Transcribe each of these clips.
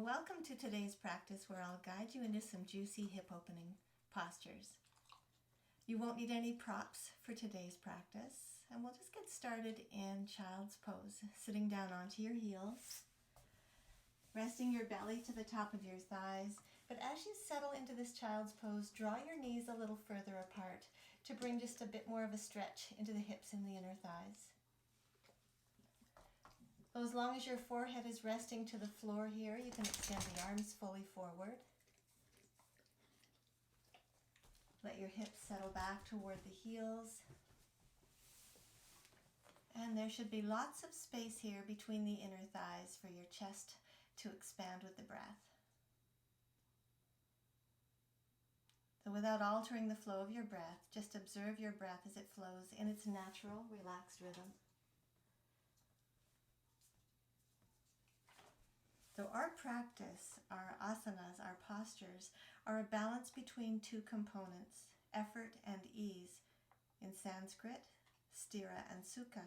welcome to today's practice where I'll guide you into some juicy hip opening postures. You won't need any props for today's practice, and we'll just get started in child's pose, sitting down onto your heels, resting your belly to the top of your thighs. But as you settle into this child's pose, draw your knees a little further apart to bring just a bit more of a stretch into the hips and the inner thighs. So as long as your forehead is resting to the floor here, you can extend the arms fully forward. Let your hips settle back toward the heels. And there should be lots of space here between the inner thighs for your chest to expand with the breath. So without altering the flow of your breath, just observe your breath as it flows in its natural, relaxed rhythm. So our practice, our asanas, our postures, are a balance between two components, effort and ease. In Sanskrit, Stirha and Sukha.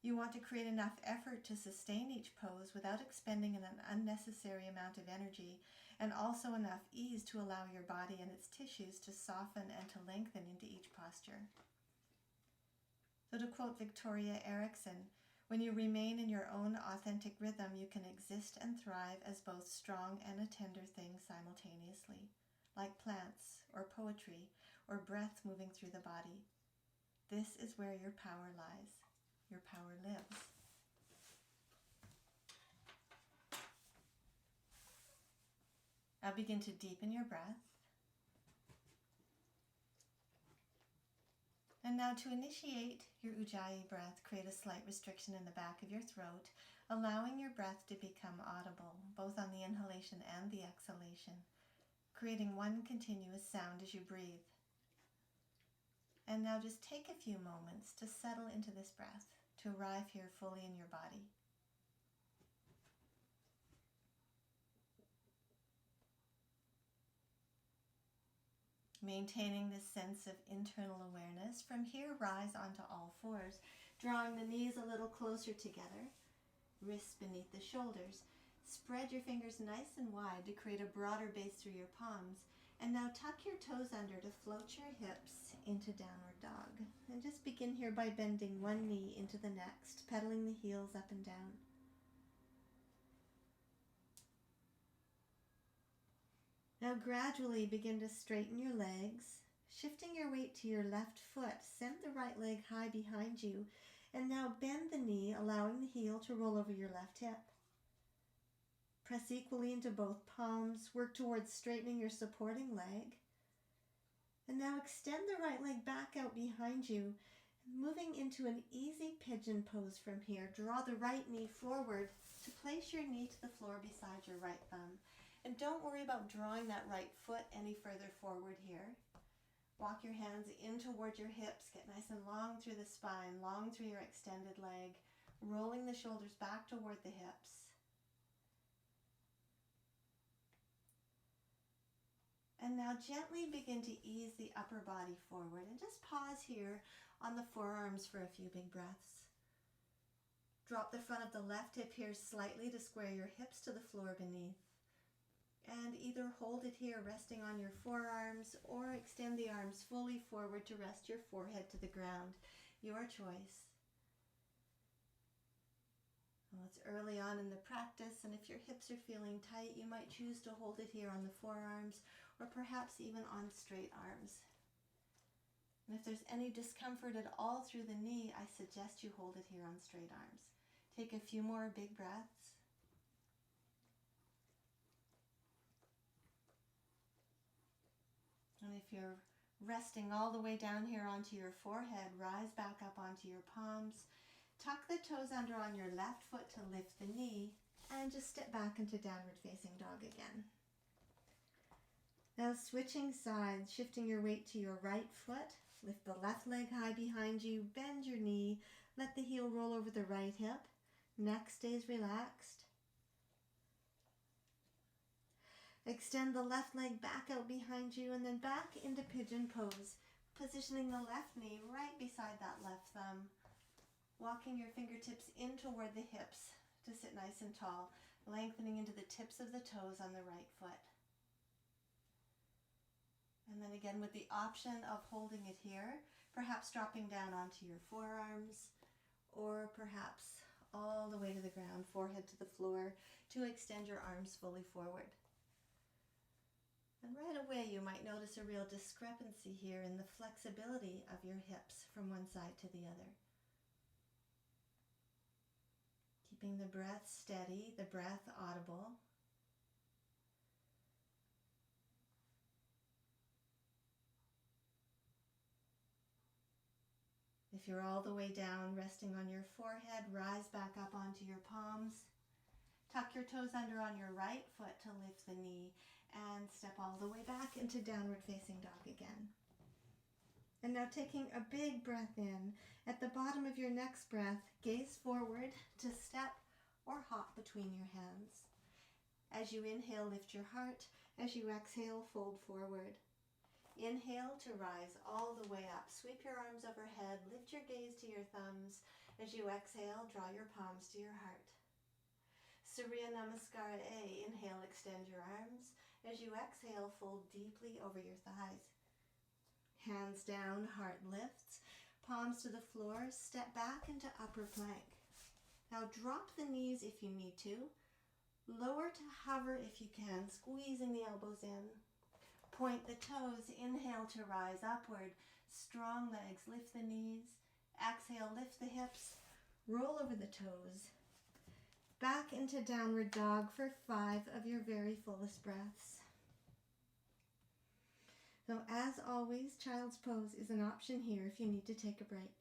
You want to create enough effort to sustain each pose without expending an unnecessary amount of energy, and also enough ease to allow your body and its tissues to soften and to lengthen into each posture. So to quote Victoria Erickson, when you remain in your own authentic rhythm, you can exist and thrive as both strong and a tender thing simultaneously, like plants or poetry or breath moving through the body. This is where your power lies. Your power lives. Now begin to deepen your breath. And now to initiate your Ujjayi breath, create a slight restriction in the back of your throat, allowing your breath to become audible, both on the inhalation and the exhalation, creating one continuous sound as you breathe. And now just take a few moments to settle into this breath, to arrive here fully in your body. Maintaining this sense of internal awareness, from here rise onto all fours, drawing the knees a little closer together, wrists beneath the shoulders. Spread your fingers nice and wide to create a broader base through your palms. And now tuck your toes under to float your hips into downward dog. And just begin here by bending one knee into the next, pedaling the heels up and down. Now gradually begin to straighten your legs, shifting your weight to your left foot. Send the right leg high behind you, and now bend the knee, allowing the heel to roll over your left hip. Press equally into both palms, work towards straightening your supporting leg. And now extend the right leg back out behind you, moving into an easy pigeon pose from here. Draw the right knee forward to place your knee to the floor beside your right thumb. And don't worry about drawing that right foot any further forward here. Walk your hands in toward your hips. Get nice and long through the spine, long through your extended leg, rolling the shoulders back toward the hips. And now gently begin to ease the upper body forward and just pause here on the forearms for a few big breaths. Drop the front of the left hip here slightly to square your hips to the floor beneath. And either hold it here resting on your forearms or extend the arms fully forward to rest your forehead to the ground. Your choice. Well, it's early on in the practice, and if your hips are feeling tight, you might choose to hold it here on the forearms or perhaps even on straight arms. And if there's any discomfort at all through the knee, I suggest you hold it here on straight arms. Take a few more big breaths. And if you're resting all the way down here onto your forehead, rise back up onto your palms. Tuck the toes under on your left foot to lift the knee, and just step back into downward facing dog again. Now switching sides, shifting your weight to your right foot. Lift the left leg high behind you, bend your knee, let the heel roll over the right hip. Neck stays relaxed. Extend the left leg back out behind you and then back into pigeon pose, positioning the left knee right beside that left thumb. Walking your fingertips in toward the hips to sit nice and tall. lengthening into the tips of the toes on the right foot. And then again with the option of holding it here, perhaps dropping down onto your forearms, or perhaps all the way to the ground, forehead to the floor, to extend your arms fully forward. And right away you might notice a real discrepancy here in the flexibility of your hips from one side to the other. Keeping the breath steady, the breath audible. If you're all the way down, resting on your forehead, rise back up onto your palms. Tuck your toes under on your right foot to lift the knee and step all the way back into downward facing dog again. And now taking a big breath in, at the bottom of your next breath, gaze forward to step or hop between your hands. As you inhale, lift your heart. As you exhale, fold forward. Inhale to rise all the way up. Sweep your arms overhead, lift your gaze to your thumbs. As you exhale, draw your palms to your heart. Surya Namaskara A. Inhale, extend your arms. As you exhale, fold deeply over your thighs. Hands down, heart lifts. Palms to the floor, step back into upper plank. Now drop the knees if you need to. Lower to hover if you can, squeezing the elbows in. Point the toes, inhale to rise upward. Strong legs, lift the knees. Exhale, lift the hips. Roll over the toes. Back into downward dog for 5 of your very fullest breaths. So as always, child's pose is an option here if you need to take a break.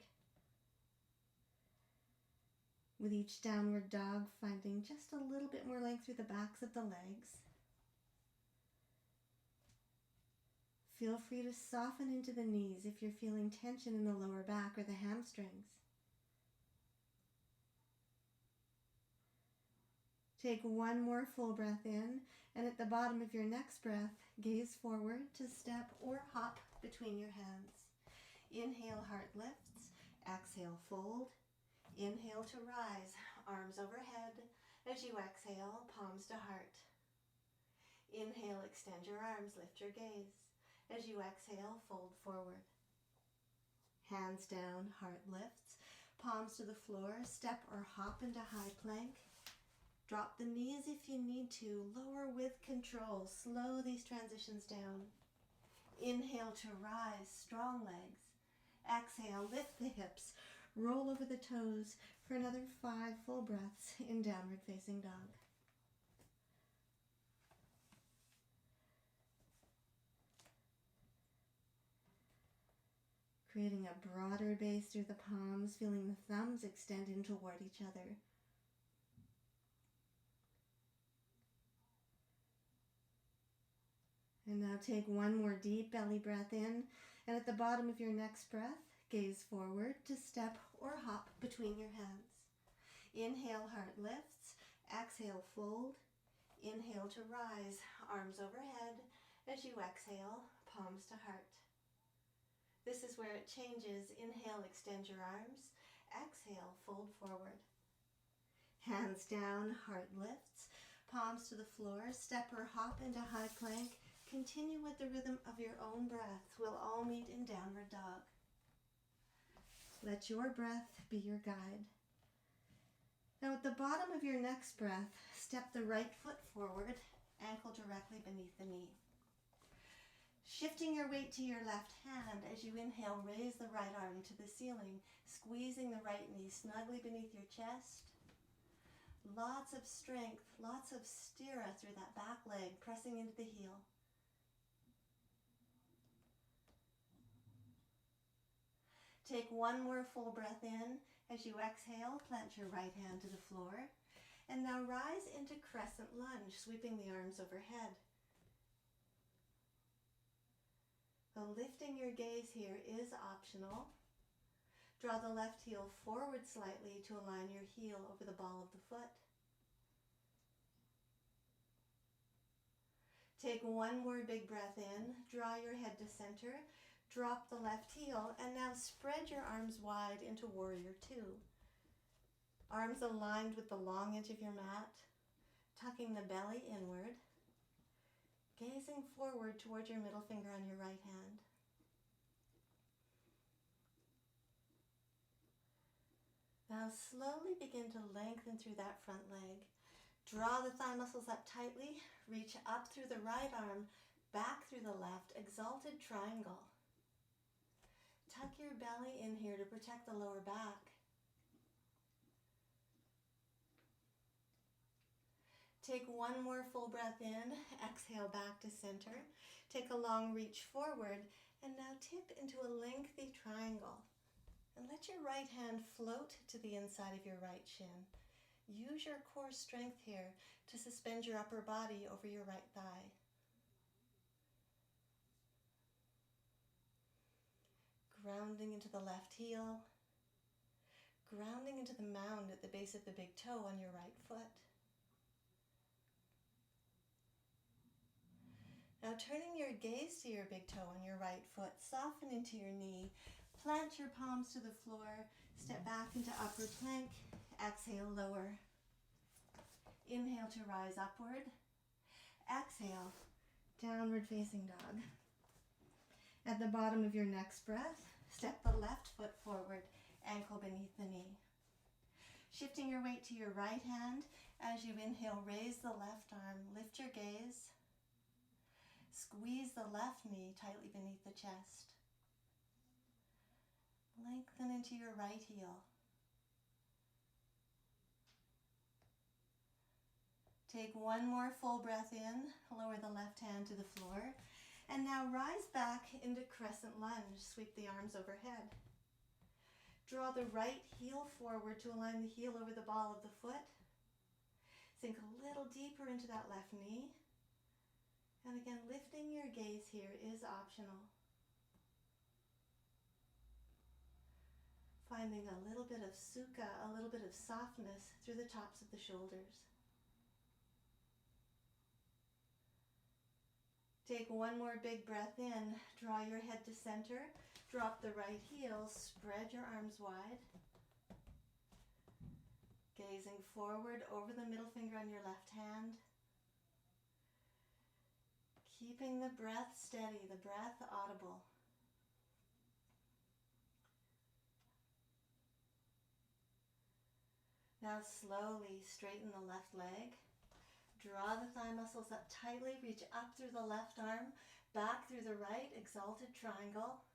With each downward dog, finding just a little bit more length through the backs of the legs. Feel free to soften into the knees if you're feeling tension in the lower back or the hamstrings. Take one more full breath in, and at the bottom of your next breath, gaze forward to step or hop between your hands. Inhale, heart lifts. Exhale, fold. Inhale to rise, arms overhead. As you exhale, palms to heart. Inhale, extend your arms, lift your gaze. As you exhale, fold forward. Hands down, heart lifts. Palms to the floor, step or hop into high plank. Drop the knees if you need to. Lower with control. Slow these transitions down. Inhale to rise, strong legs. Exhale, lift the hips. Roll over the toes for another 5 full breaths in downward facing dog. Creating a broader base through the palms, feeling the thumbs extend in toward each other. And now take one more deep belly breath in, and at the bottom of your next breath, gaze forward to step or hop between your hands. Inhale, heart lifts. Exhale, fold. Inhale to rise, arms overhead. As you exhale, palms to heart. This is where it changes. Inhale, extend your arms. Exhale, fold forward. Hands down, heart lifts. Palms to the floor, step or hop into high plank. Continue with the rhythm of your own breath. We'll all meet in downward dog. Let your breath be your guide. Now at the bottom of your next breath, step the right foot forward, ankle directly beneath the knee. Shifting your weight to your left hand, as you inhale, raise the right arm to the ceiling, squeezing the right knee snugly beneath your chest. Lots of strength, lots of stirha through that back leg, pressing into the heel. Take one more full breath in. As you exhale, plant your right hand to the floor. And now rise into crescent lunge, sweeping the arms overhead. So lifting your gaze here is optional. Draw the left heel forward slightly to align your heel over the ball of the foot. Take one more big breath in, draw your head to center, drop the left heel, and now spread your arms wide into Warrior Two. Arms aligned with the long edge of your mat. tucking the belly inward, gazing forward towards your middle finger on your right hand. Now slowly begin to lengthen through that front leg. Draw the thigh muscles up tightly, reach up through the right arm, back through the left, exalted triangle. Tuck your belly in here to protect the lower back. Take one more full breath in, exhale back to center. Take a long reach forward, and now tip into a lengthy triangle. And let your right hand float to the inside of your right shin. Use your core strength here to suspend your upper body over your right thigh. Grounding into the left heel. Grounding into the mound at the base of the big toe on your right foot. Now turning your gaze to your big toe on your right foot, soften into your knee, plant your palms to the floor, step back into upward plank, exhale, lower. Inhale to rise upward, exhale, downward facing dog. At the bottom of your next breath, step the left foot forward, ankle beneath the knee. Shifting your weight to your right hand, as you inhale, raise the left arm, lift your gaze. Squeeze the left knee tightly beneath the chest. Lengthen into your right heel. Take one more full breath in, lower the left hand to the floor, and now rise back into crescent lunge. Sweep the arms overhead. Draw the right heel forward to align the heel over the ball of the foot. Sink a little deeper into that left knee. And again, lifting your gaze here is optional. Finding a little bit of sukha, a little bit of softness through the tops of the shoulders. Take one more big breath in. Draw your head to center. Drop the right heel. Spread your arms wide. Gazing forward over the middle finger on your left hand. Keeping the breath steady, the breath audible. Now slowly straighten the left leg. Draw the thigh muscles up tightly, reach up through the left arm, back through the right, exalted triangle.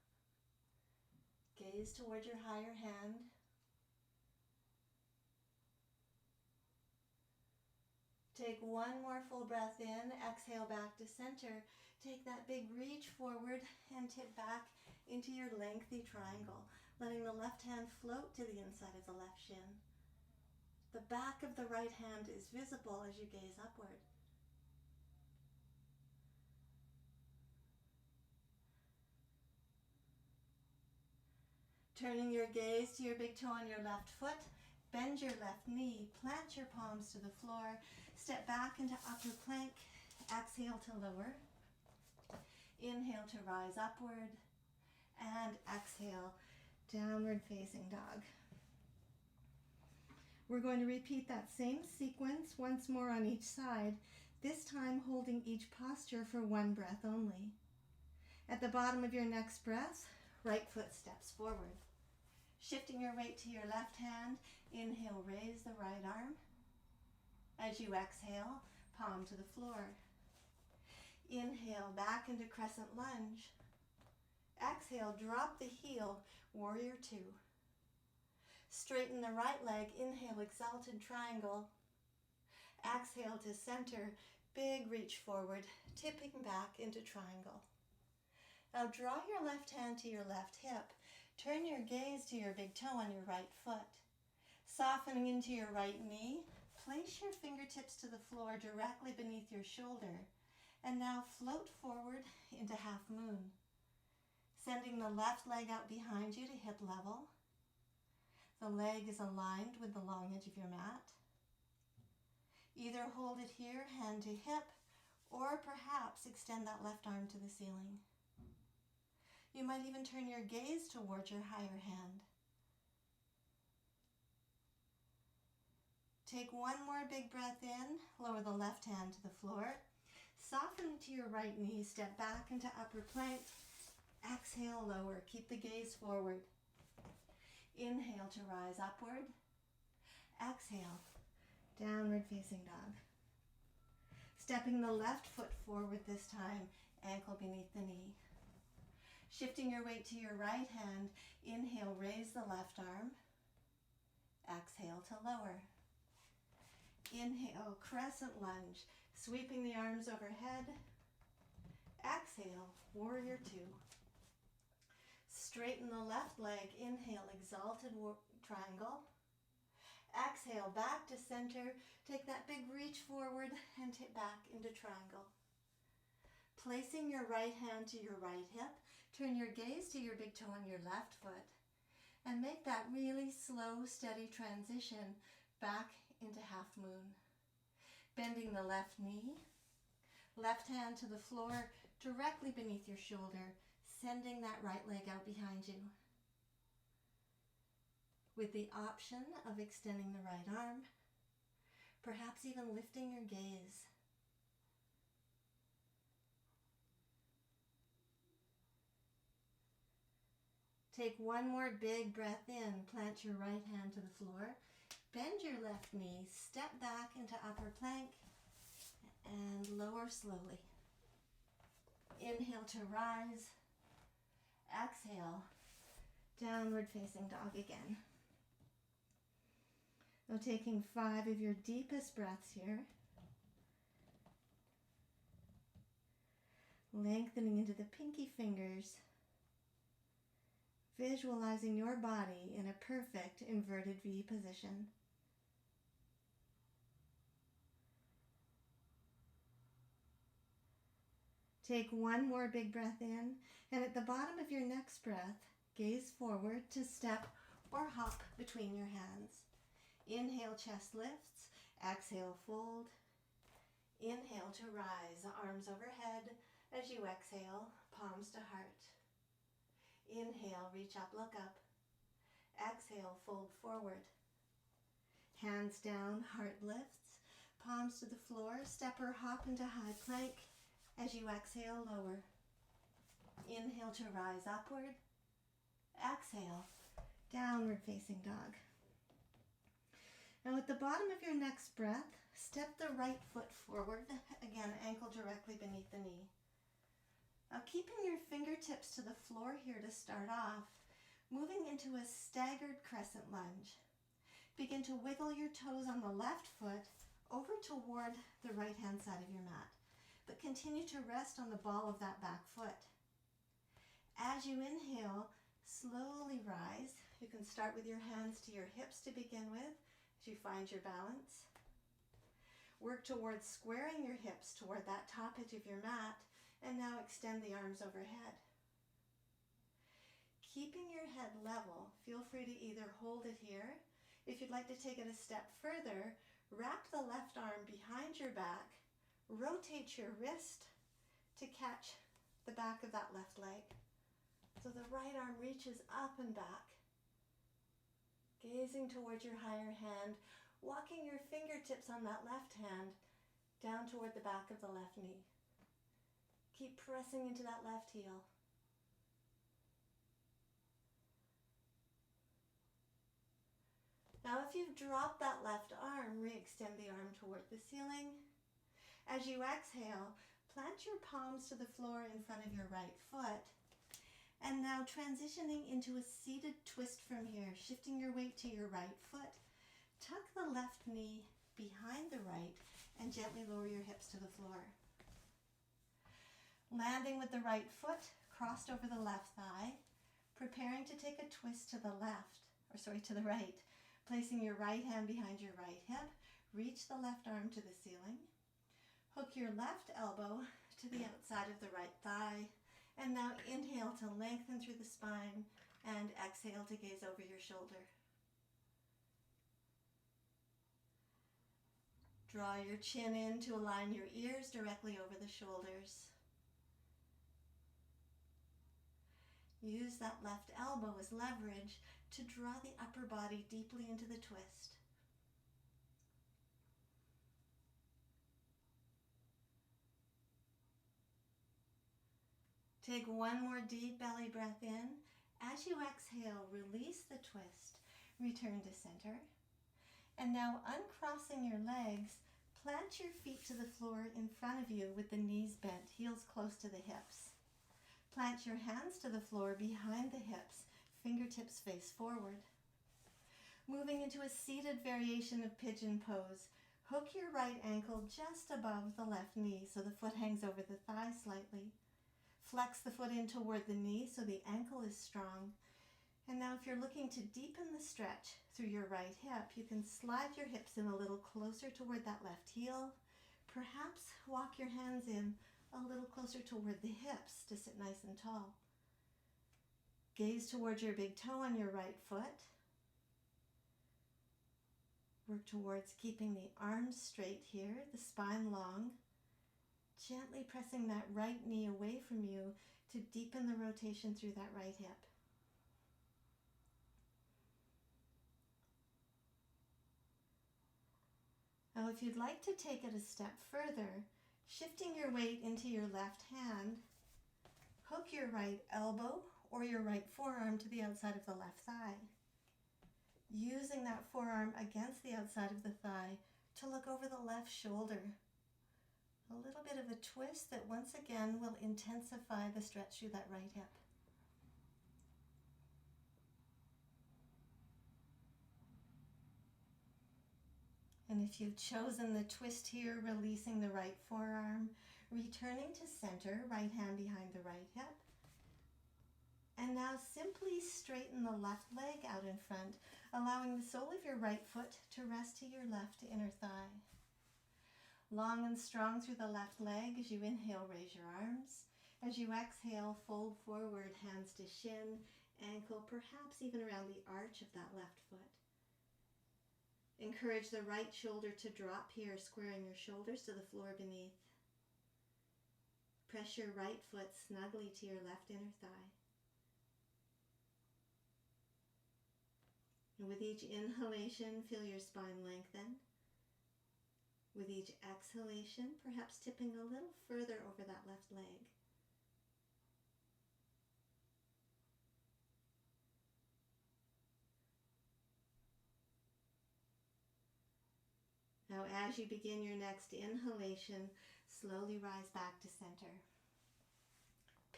Gaze toward your higher hand. Take one more full breath in, exhale back to center. Take that big reach forward and tip back into your lengthy triangle, letting the left hand float to the inside of the left shin. The back of the right hand is visible as you gaze upward. Turning your gaze to your big toe on your left foot, bend your left knee, plant your palms to the floor, step back into upward plank, exhale to lower, inhale to rise upward, and exhale, downward facing dog. We're going to repeat that same sequence once more on each side, this time holding each posture for one breath only. At the bottom of your next breath, right foot steps forward. Shifting your weight to your left hand, inhale, raise the right arm. As you exhale, palm to the floor. Inhale, back into crescent lunge. Exhale, drop the heel, warrior two. Straighten the right leg, inhale, exalted triangle. Exhale to center, big reach forward, tipping back into triangle. Now draw your left hand to your left hip. Turn your gaze to your big toe on your right foot. Softening into your right knee, place your fingertips to the floor directly beneath your shoulder. And now float forward into half moon. Sending the left leg out behind you to hip level. The leg is aligned with the long edge of your mat. Either hold it here, hand to hip, or perhaps extend that left arm to the ceiling. You might even turn your gaze towards your higher hand. Take one more big breath in, lower the left hand to the floor. Soften to your right knee, step back into upper plank. Exhale, lower. Keep the gaze forward. Inhale to rise upward. Exhale, downward facing dog. Stepping the left foot forward this time, ankle beneath the knee. Shifting your weight to your right hand, inhale, raise the left arm. Exhale to lower. Inhale, crescent lunge, sweeping the arms overhead. Exhale, warrior two. Straighten the left leg, inhale, exalted triangle. Exhale, back to center. Take that big reach forward and tip back into triangle. Placing your right hand to your right hip, turn your gaze to your big toe on your left foot and make that really slow, steady transition back into half moon. Bending the left knee, left hand to the floor directly beneath your shoulder, sending that right leg out behind you. With the option of extending the right arm, perhaps even lifting your gaze. Take one more big breath in, plant your right hand to the floor, bend your left knee, step back into upper plank, and lower slowly. Inhale to rise, exhale, downward facing dog again. Now taking 5 of your deepest breaths here. Lengthening into the pinky fingers. Visualizing your body in a perfect inverted V position. Take one more big breath in, and at the bottom of your next breath, gaze forward to step or hop between your hands. Inhale, chest lifts. Exhale, fold. Inhale to rise, arms overhead. As you exhale, palms to heart. Inhale, reach up, look up. Exhale, fold forward. Hands down, heart lifts. Palms to the floor, step or hop into high plank. As you exhale, lower. Inhale to rise upward. Exhale, downward facing dog. Now at the bottom of your next breath, step the right foot forward. Again, ankle directly beneath the knee. Now keeping your fingertips to the floor here to start off, moving into a staggered crescent lunge. Begin to wiggle your toes on the left foot over toward the right hand side of your mat, but continue to rest on the ball of that back foot. As you inhale, slowly rise. You can start with your hands to your hips to begin with as you find your balance. Work towards squaring your hips toward that top edge of your mat. And now extend the arms overhead. Keeping your head level, feel free to either hold it here. If you'd like to take it a step further, wrap the left arm behind your back, rotate your wrist to catch the back of that left leg. So the right arm reaches up and back. Gazing towards your higher hand, walking your fingertips on that left hand down toward the back of the left knee. Keep pressing into that left heel. Now if you've dropped that left arm, re-extend the arm toward the ceiling. As you exhale, plant your palms to the floor in front of your right foot. And now transitioning into a seated twist from here, shifting your weight to your right foot. Tuck the left knee behind the right and gently lower your hips to the floor. Landing with the right foot crossed over the left thigh, preparing to take a twist to the right. Placing your right hand behind your right hip, reach the left arm to the ceiling. Hook your left elbow to the outside of the right thigh, and now inhale to lengthen through the spine, and exhale to gaze over your shoulder. Draw your chin in to align your ears directly over the shoulders. Use that left elbow as leverage to draw the upper body deeply into the twist. Take one more deep belly breath in. As you exhale, release the twist. Return to center. And now uncrossing your legs, plant your feet to the floor in front of you with the knees bent, heels close to the hips. Plant your hands to the floor behind the hips, fingertips face forward. Moving into a seated variation of pigeon pose, hook your right ankle just above the left knee so the foot hangs over the thigh slightly. Flex the foot in toward the knee so the ankle is strong. And now if you're looking to deepen the stretch through your right hip, you can slide your hips in a little closer toward that left heel. Perhaps walk your hands in a little closer toward the hips to sit nice and tall. Gaze towards your big toe on your right foot. Work towards keeping the arms straight here, the spine long. Gently pressing that right knee away from you to deepen the rotation through that right hip. Now, if you'd like to take it a step further, shifting your weight into your left hand, hook your right elbow or your right forearm to the outside of the left thigh. Using that forearm against the outside of the thigh to look over the left shoulder. A little bit of a twist that once again will intensify the stretch through that right hip. And if you've chosen the twist here, releasing the right forearm, returning to center, right hand behind the right hip. And now simply straighten the left leg out in front, allowing the sole of your right foot to rest to your left inner thigh. Long and strong through the left leg. As you inhale, raise your arms. As you exhale, fold forward, hands to shin, ankle, perhaps even around the arch of that left foot. Encourage the right shoulder to drop here, squaring your shoulders to the floor beneath. Press your right foot snugly to your left inner thigh. And with each inhalation, feel your spine lengthen. With each exhalation, perhaps tipping a little further over that left leg. Now, as you begin your next inhalation, slowly rise back to center.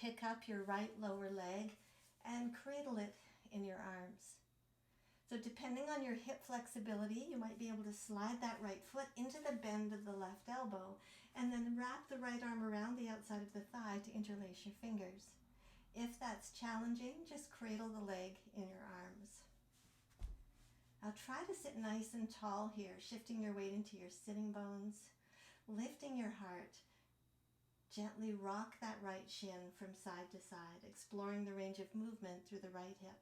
Pick up your right lower leg and cradle it in your arms. So depending on your hip flexibility, you might be able to slide that right foot into the bend of the left elbow and then wrap the right arm around the outside of the thigh to interlace your fingers. If that's challenging, just cradle the leg in your arms. Now try to sit nice and tall here, shifting your weight into your sitting bones, lifting your heart. Gently rock that right shin from side to side, exploring the range of movement through the right hip.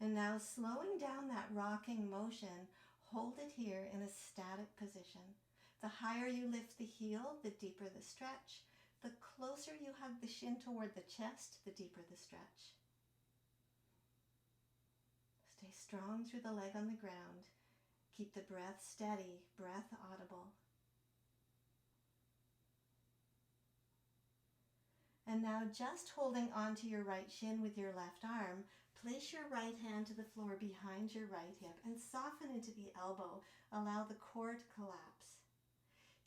And now slowing down that rocking motion, hold it here in a static position. The higher you lift the heel, the deeper the stretch. The closer you hug the shin toward the chest, the deeper the stretch. Stay strong through the leg on the ground. Keep the breath steady, breath audible. And now just holding onto your right shin with your left arm, place your right hand to the floor behind your right hip and soften into the elbow. Allow the core to collapse.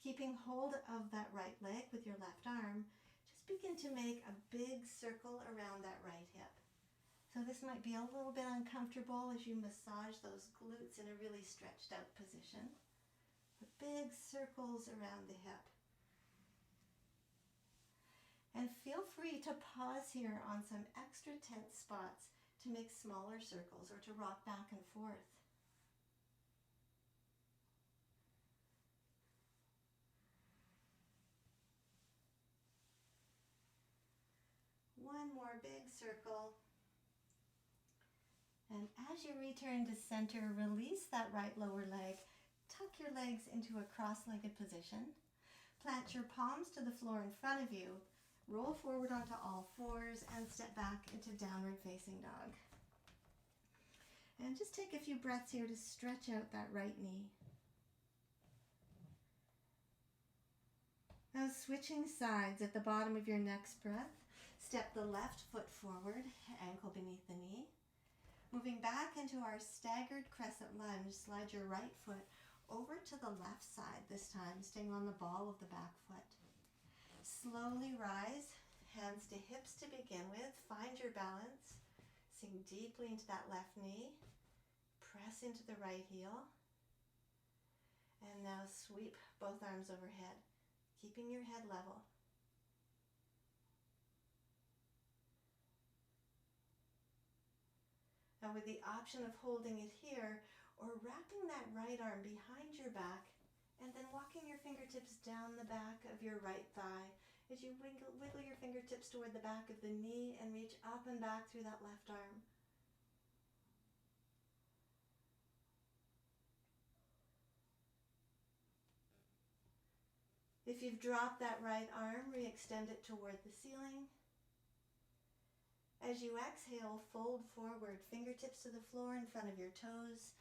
Keeping hold of that right leg with your left arm, just begin to make a big circle around that right hip. So this might be a little bit uncomfortable as you massage those glutes in a really stretched out position. But big circles around the hip. And feel free to pause here on some extra tense spots to make smaller circles or to rock back and forth. One more big circle. And as you return to center, release that right lower leg. Tuck your legs into a cross-legged position. Plant your palms to the floor in front of you. Roll forward onto all fours and step back into downward facing dog. And just take a few breaths here to stretch out that right knee. Now switching sides at the bottom of your next breath, step the left foot forward, ankle beneath the knee. Moving back into our staggered crescent lunge, slide your right foot over to the left side this time, staying on the ball of the back foot. Slowly rise, hands to hips to begin with. Find your balance. Sink deeply into that left knee. Press into the right heel. And now sweep both arms overhead, keeping your head level. Now with the option of holding it here or wrapping that right arm behind your back and then walking your fingertips down the back of your right thigh as you wiggle your fingertips toward the back of the knee and reach up and back through that left arm. If you've dropped that right arm, re-extend it toward the ceiling. As you exhale, fold forward, fingertips to the floor in front of your toes,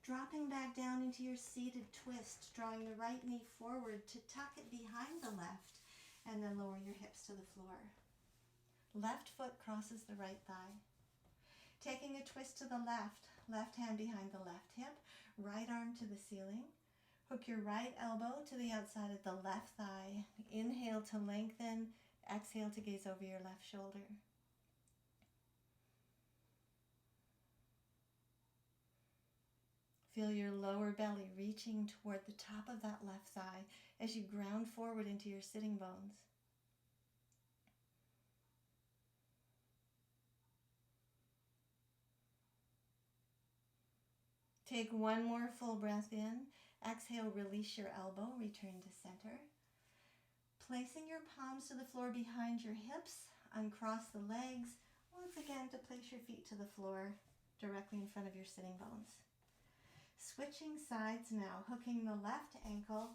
dropping back down into your seated twist, drawing the right knee forward to tuck it behind the left, and then lower your hips to the floor. Left foot crosses the right thigh. Taking a twist to the left, left hand behind the left hip, right arm to the ceiling. Hook your right elbow to the outside of the left thigh. Inhale to lengthen, exhale to gaze over your left shoulder. Feel your lower belly reaching toward the top of that left thigh as you ground forward into your sitting bones. Take one more full breath in. Exhale, release your elbow, return to center. Placing your palms to the floor behind your hips, uncross the legs, once again to place your feet to the floor directly in front of your sitting bones. Switching sides now, hooking the left ankle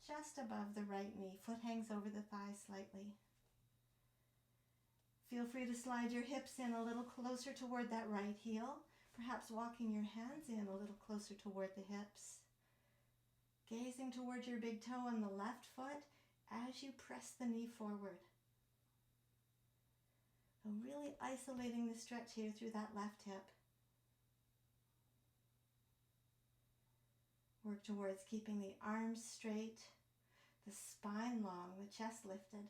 just above the right knee. Foot hangs over the thigh slightly. Feel free to slide your hips in a little closer toward that right heel, perhaps walking your hands in a little closer toward the hips. Gazing toward your big toe on the left foot as you press the knee forward. So really isolating the stretch here through that left hip. Work towards keeping the arms straight, the spine long, the chest lifted.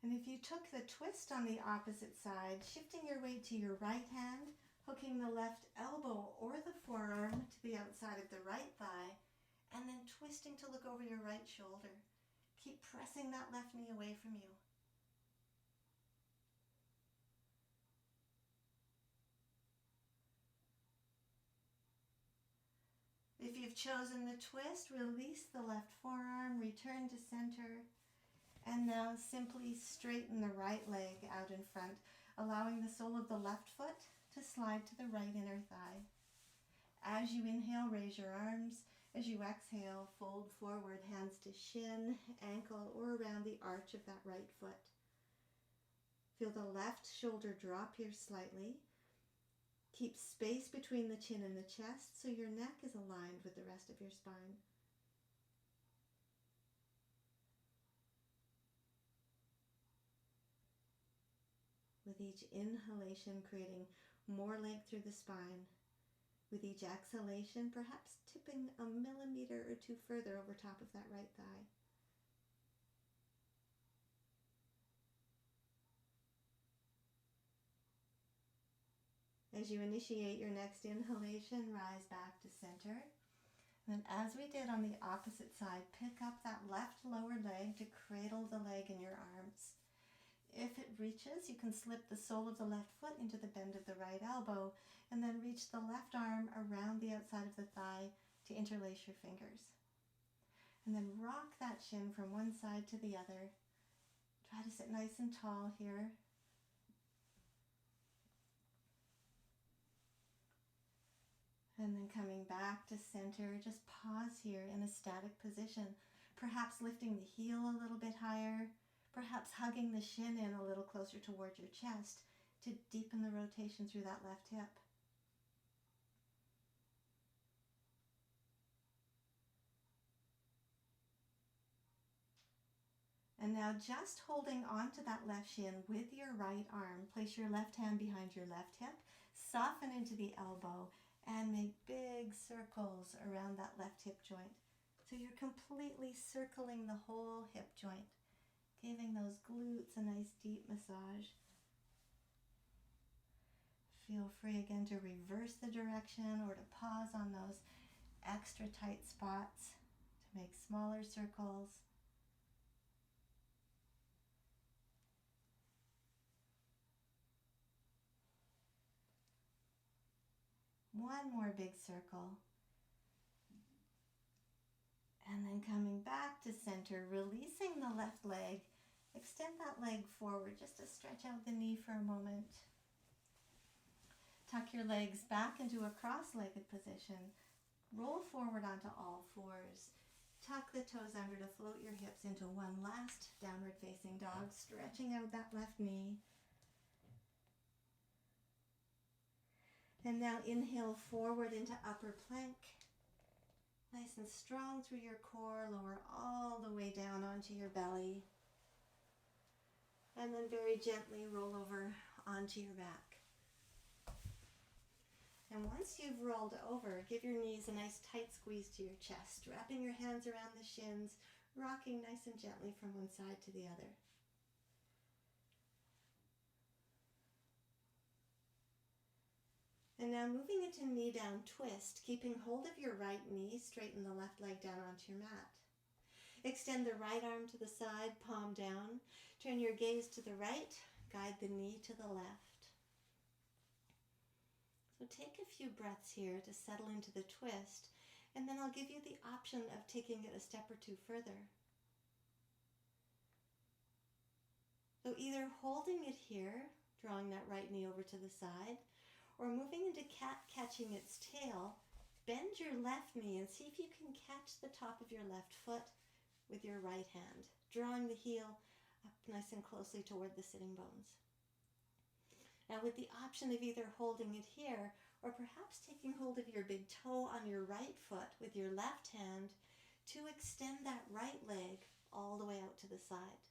And if you took the twist on the opposite side, shifting your weight to your right hand, hooking the left elbow or the forearm to the outside of the right thigh, and then twisting to look over your right shoulder. Keep pressing that left knee away from you. If you've chosen the twist, release the left forearm, return to center, and now simply straighten the right leg out in front, allowing the sole of the left foot to slide to the right inner thigh. As you inhale, raise your arms. As you exhale, fold forward, hands to shin, ankle, or around the arch of that right foot. Feel the left shoulder drop here slightly. Keep space between the chin and the chest so your neck is aligned with the rest of your spine. With each inhalation, creating more length through the spine. With each exhalation, perhaps tipping a millimeter or two further over top of that right thigh. As you initiate your next inhalation, rise back to center. And as we did on the opposite side, pick up that left lower leg to cradle the leg in your arms. If it reaches, you can slip the sole of the left foot into the bend of the right elbow and then reach the left arm around the outside of the thigh to interlace your fingers. And then rock that shin from one side to the other. Try to sit nice and tall here. And then coming back to center, just pause here in a static position, perhaps lifting the heel a little bit higher, perhaps hugging the shin in a little closer towards your chest to deepen the rotation through that left hip. And now just holding onto that left shin with your right arm, place your left hand behind your left hip, soften into the elbow, and make big circles around that left hip joint. So you're completely circling the whole hip joint, giving those glutes a nice deep massage. Feel free again to reverse the direction or to pause on those extra tight spots to make smaller circles. One more big circle. And then coming back to center, releasing the left leg. Extend that leg forward just to stretch out the knee for a moment. Tuck your legs back into a cross-legged position. Roll forward onto all fours. Tuck the toes under to float your hips into one last downward facing dog, stretching out that left knee. And now inhale forward into upper plank. Nice and strong through your core, lower all the way down onto your belly. And then very gently roll over onto your back. And once you've rolled over, give your knees a nice tight squeeze to your chest, wrapping your hands around the shins, rocking nice and gently from one side to the other. And now moving into knee down twist, keeping hold of your right knee, straighten the left leg down onto your mat. Extend the right arm to the side, palm down. Turn your gaze to the right, guide the knee to the left. So take a few breaths here to settle into the twist, and then I'll give you the option of taking it a step or two further. So either holding it here, drawing that right knee over to the side, or moving into cat catching its tail, bend your left knee and see if you can catch the top of your left foot with your right hand, drawing the heel up nice and closely toward the sitting bones. Now with the option of either holding it here or perhaps taking hold of your big toe on your right foot with your left hand to extend that right leg all the way out to the side.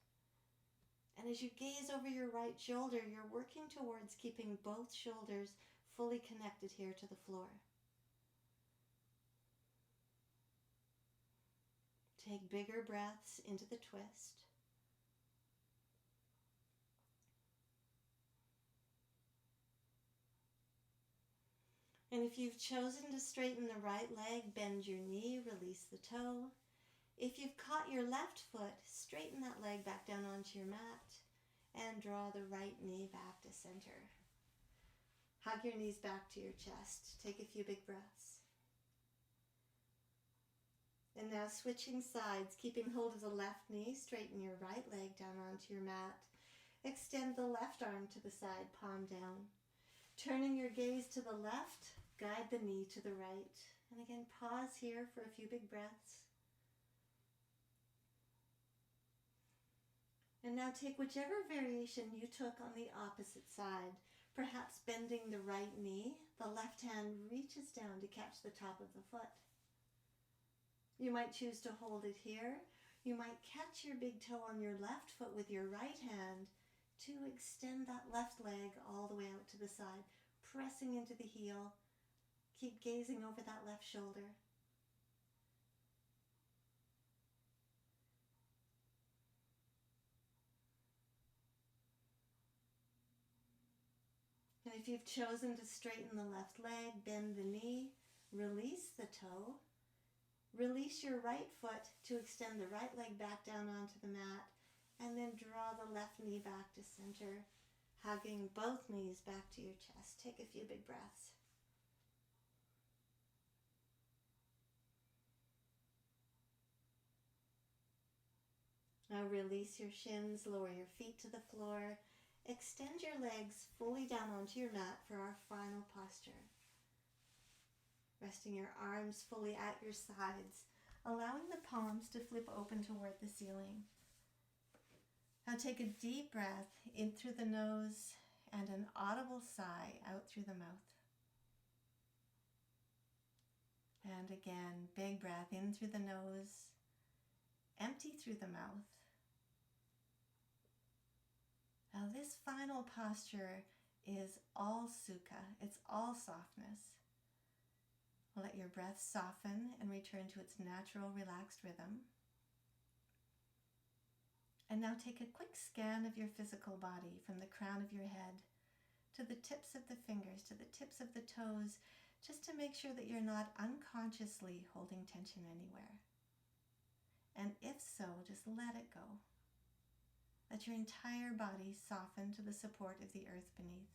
And as you gaze over your right shoulder, you're working towards keeping both shoulders fully connected here to the floor. Take bigger breaths into the twist. And if you've chosen to straighten the right leg, bend your knee, release the toe. If you've caught your left foot, straighten that leg back down onto your mat and draw the right knee back to center. Hug your knees back to your chest. Take a few big breaths. And now switching sides, keeping hold of the left knee, straighten your right leg down onto your mat. Extend the left arm to the side, palm down. Turning your gaze to the left, guide the knee to the right. And again, pause here for a few big breaths. And now take whichever variation you took on the opposite side, perhaps bending the right knee. The left hand reaches down to catch the top of the foot. You might choose to hold it here. You might catch your big toe on your left foot with your right hand to extend that left leg all the way out to the side, pressing into the heel. Keep gazing over that left shoulder. And if you've chosen to straighten the left leg, bend the knee, release the toe. Release your right foot to extend the right leg back down onto the mat, and then draw the left knee back to center, hugging both knees back to your chest. Take a few big breaths. Now release your shins, lower your feet to the floor. Extend your legs fully down onto your mat for our final posture. Resting your arms fully at your sides, allowing the palms to flip open toward the ceiling. Now take a deep breath in through the nose and an audible sigh out through the mouth. And again, big breath in through the nose, empty through the mouth. Now this final posture is all sukha. It's all softness. Let your breath soften and return to its natural, relaxed rhythm. And now take a quick scan of your physical body from the crown of your head to the tips of the fingers, to the tips of the toes, just to make sure that you're not unconsciously holding tension anywhere. And if so, just let it go. Let your entire body soften to the support of the earth beneath.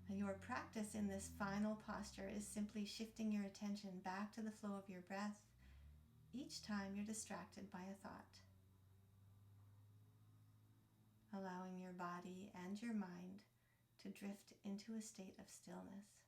And your practice in this final posture is simply shifting your attention back to the flow of your breath each time you're distracted by a thought. Allowing your body and your mind to drift into a state of stillness.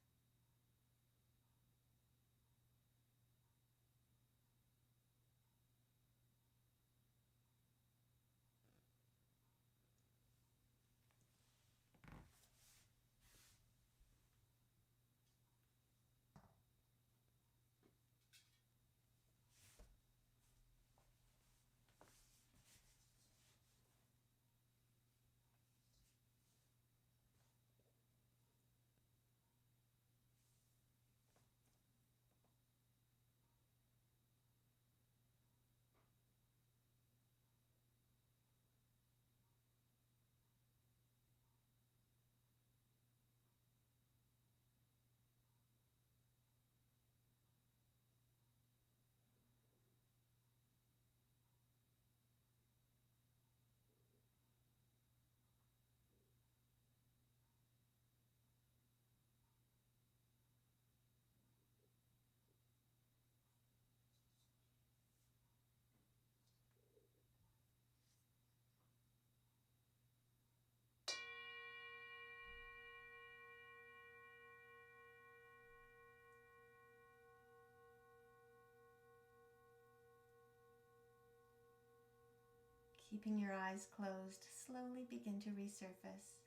Keeping your eyes closed, slowly begin to resurface.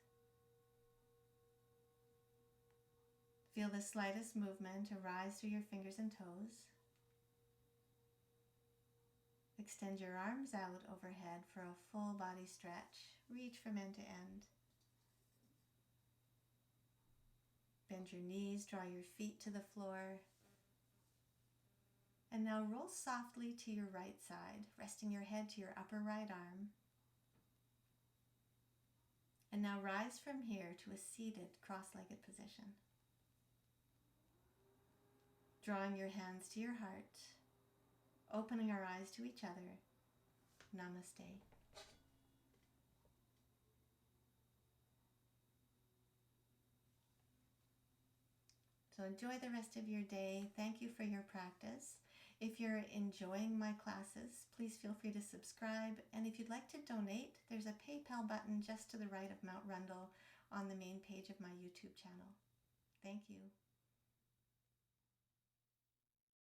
Feel the slightest movement arise through your fingers and toes. Extend your arms out overhead for a full body stretch. Reach from end to end. Bend your knees, draw your feet to the floor. And now roll softly to your right side, resting your head to your upper right arm. And now rise from here to a seated cross-legged position. Drawing your hands to your heart, opening our eyes to each other. Namaste. So enjoy the rest of your day. Thank you for your practice. If you're enjoying my classes, please feel free to subscribe. And if you'd like to donate, there's a PayPal button just to the right of Mount Rundle on the main page of my YouTube channel. Thank you.